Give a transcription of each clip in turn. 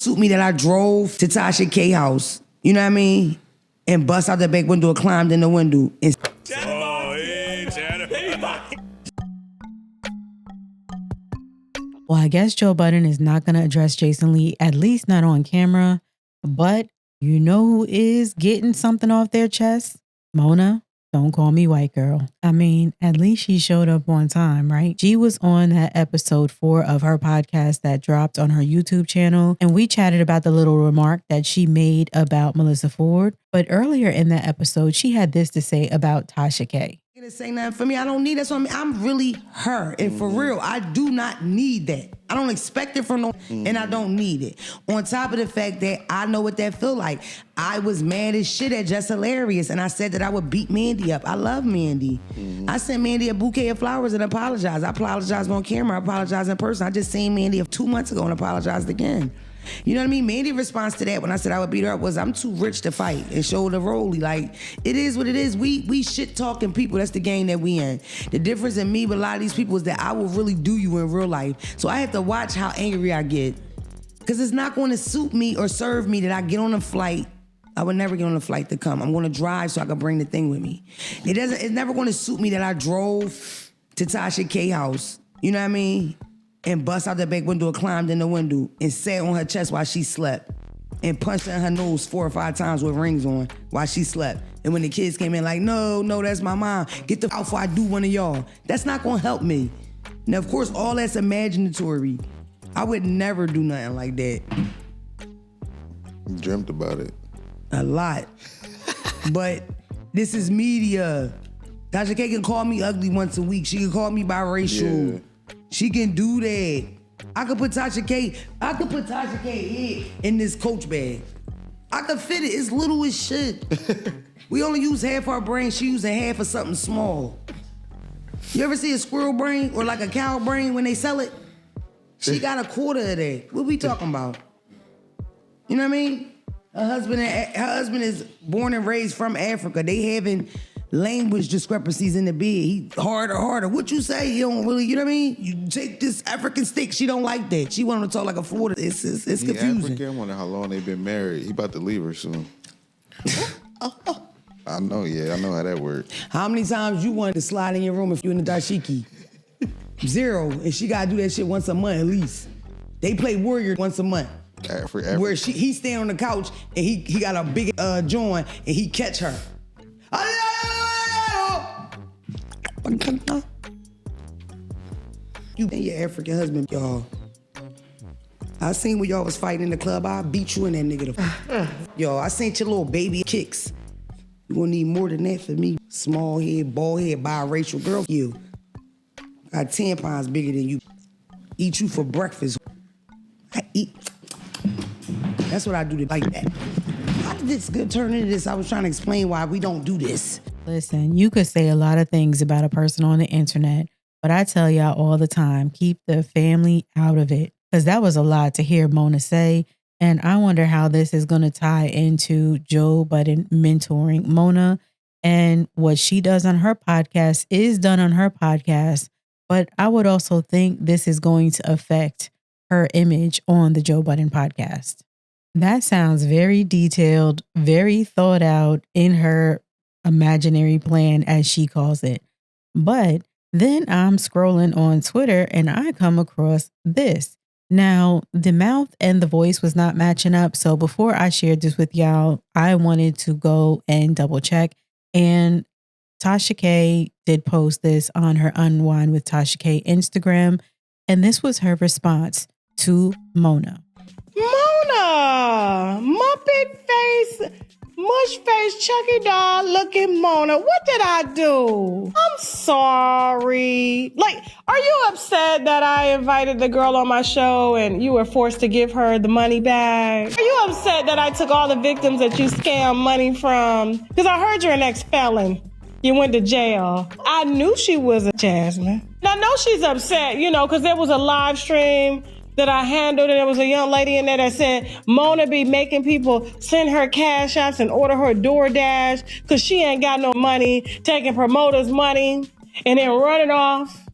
Suit me that I drove to Tasha K house, you know what I mean? And bust out the back window and climbed in the window. And Well, I guess Joe Budden is not going to address Jason Lee, at least not on camera. But you know who is getting something off their chest? Mona. Don't call me white girl. I mean, at least she showed up on time, right? She was on that episode 4 of her podcast that dropped on her YouTube channel, and we chatted about the little remark that she made about Melissa Ford. But earlier in that episode, she had this to say about Tasha K. Didn't say nothing for me. I don't need that. So I'm really her. And for real, I do not need that. I don't expect it from no, and I don't need it. On top of the fact that I know what that feel like. I was mad as shit at Just Hilarious, and I said that I would beat Mandy up. I love Mandy. I sent Mandy a bouquet of flowers and apologized. I apologized on camera. I apologized in person. I just seen Mandy 2 months ago and apologized again. You know what I mean? Mandy's response to that when I said I would beat her up was, I'm too rich to fight and show the rollie. Like, it is what it is. We shit talking people. That's the game that we in. The difference in me with a lot of these people is that I will really do you in real life. So I have to watch how angry I get. Because it's not going to suit me or serve me that I get on a flight. I would never get on a flight to come. I'm going to drive so I can bring the thing with me. It's never going to suit me that I drove to Tasha K house. You know what I mean? And bust out the back window and climbed in the window and sat on her chest while she slept and punched her in her nose 4 or 5 times with rings on while she slept. And when the kids came in like, no, that's my mom. Get the out before I do one of y'all. That's not gonna help me. Now, of course, all that's imaginatory. I would never do nothing like that. You dreamt about it. A lot. But this is media. Tasha K can call me ugly once a week. She can call me biracial. Yeah. She can do that. I could put Tasha K head in this Coach bag. I could fit it. It's little as shit. We only use half our brain. She using half of something small. You ever see a squirrel brain or like a cow brain when they sell it? She got a quarter of that. What we talking about? You know what I mean? Her husband is born and raised from Africa. They having language discrepancies in the bed. He harder. What you say? He don't really, you know what I mean? You take this African stick. She don't like that. She want him to talk like a Florida. It's confusing. African. I wonder how long they been married. He about to leave her soon. I know how that works. How many times you wanted to slide in your room if you in the dashiki? 0. And she gotta do that shit once a month at least. They play Warrior once a month. Where he stand on the couch and he got a big joint and he catch her. You and your African husband, y'all. I seen when y'all was fighting in the club. I beat you in that nigga. Yo, I seen your little baby kicks. You gonna need more than that for me. Small head, bald head, biracial girl. You got 10 pounds bigger than you. Eat you for breakfast. I eat. That's what I do to like that. How did this good turn into this? I was trying to explain why we don't do this. Listen, you could say a lot of things about a person on the internet, but I tell y'all all the time, keep the family out of it. Because that was a lot to hear Mona say. And I wonder how this is going to tie into Joe Budden mentoring Mona. And what she does on her podcast is done on her podcast. But I would also think this is going to affect her image on the Joe Budden podcast. That sounds very detailed, very thought out in her imaginary plan, as she calls it. But then I'm scrolling on Twitter and I come across this. Now, the mouth and the voice was not matching up. So before I shared this with y'all, I wanted to go and double check. And Tasha K did post this on her Unwind with Tasha K Instagram. And this was her response to Mona. Mona, Muppet face, mush face, Chucky doll looking Mona. What did I do? I'm sorry. Like, are you upset that I invited the girl on my show and you were forced to give her the money back? Are you upset that I took all the victims that you scammed money from? Because I heard you're an ex-felon. You went to jail. I knew she was a Jasmine. And I know she's upset, because there was a live stream that I handled, and there was a young lady in there that said Mona be making people send her cash apps and order her DoorDash because she ain't got no money, taking promoters' money and then running off.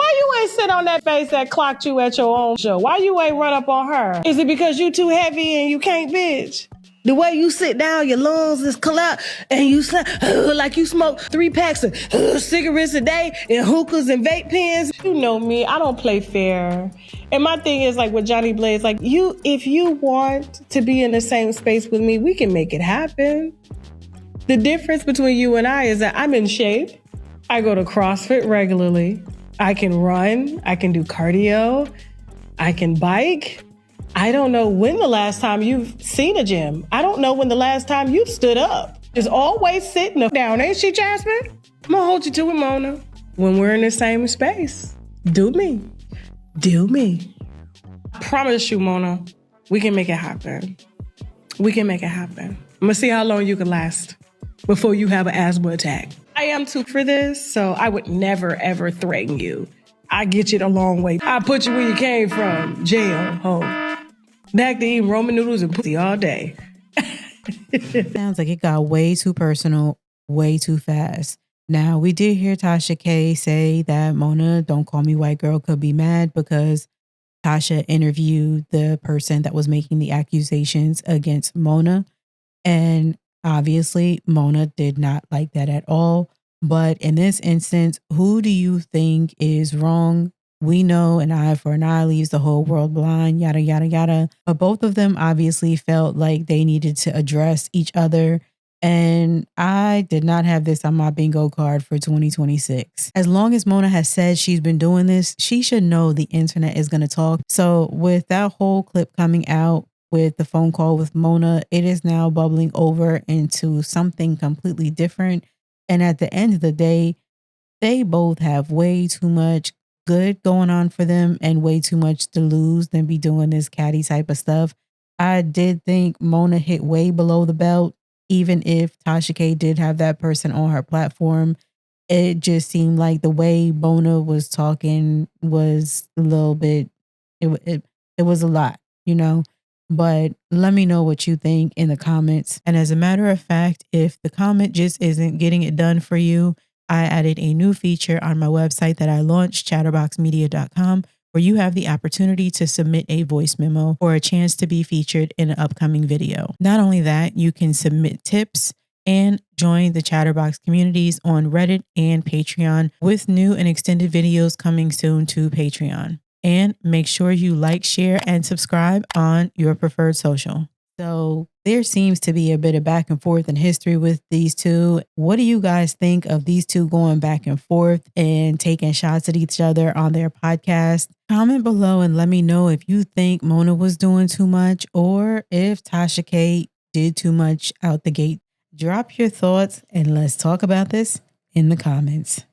Why you ain't sit on that face that clocked you at your own show? Why you ain't run up on her? Is it because you too heavy and you can't bitch? The way you sit down, your lungs is collapsed, and you like you smoke 3 packs of cigarettes a day and hookahs and vape pens. You know me, I don't play fair. And my thing is like with Johnny Blaze, like if you want to be in the same space with me, we can make it happen. The difference between you and I is that I'm in shape. I go to CrossFit regularly. I can run. I can do cardio. I can bike. I don't know when the last time you've seen a gym. I don't know when the last time you've stood up. It's always sitting down, ain't she, Jasmine? I'm gonna hold you to it, Mona. When we're in the same space, do me. Do me. I promise you, Mona, we can make it happen. We can make it happen. I'm gonna see how long you can last before you have an asthma attack. I am too for this, so I would never, ever threaten you. I get you the long way. I put you where you came from, jail, home. Back to eating Roman noodles and pussy all day. Sounds like it got way too personal, way too fast. Now, we did hear Tasha K say that Mona, don't call me white girl, could be mad because Tasha interviewed the person that was making the accusations against Mona. And obviously, Mona did not like that at all. But in this instance, who do you think is wrong? We know an eye for an eye leaves the whole world blind, yada, yada, yada. But both of them obviously felt like they needed to address each other. And I did not have this on my bingo card for 2026. As long as Mona has said she's been doing this, she should know the internet is going to talk. So with that whole clip coming out with the phone call with Mona, it is now bubbling over into something completely different. And at the end of the day, they both have way too much good going on for them and way too much to lose than be doing this catty type of stuff. I did think Mona hit way below the belt, even if Tasha K did have that person on her platform. It just seemed like the way Mona was talking was a little bit, it was a lot, you know? But let me know what you think in the comments. And as a matter of fact, if the comment just isn't getting it done for you, I added a new feature on my website that I launched, chatterboxxmedia.com, where you have the opportunity to submit a voice memo or a chance to be featured in an upcoming video. Not only that, you can submit tips and join the Chatterboxx communities on Reddit and Patreon with new and extended videos coming soon to Patreon. And make sure you like, share, and subscribe on your preferred social. So there seems to be a bit of back and forth in history with these two. What do you guys think of these two going back and forth and taking shots at each other on their podcast? Comment below and let me know if you think Mona was doing too much or if Tasha K did too much out the gate. Drop your thoughts and let's talk about this in the comments.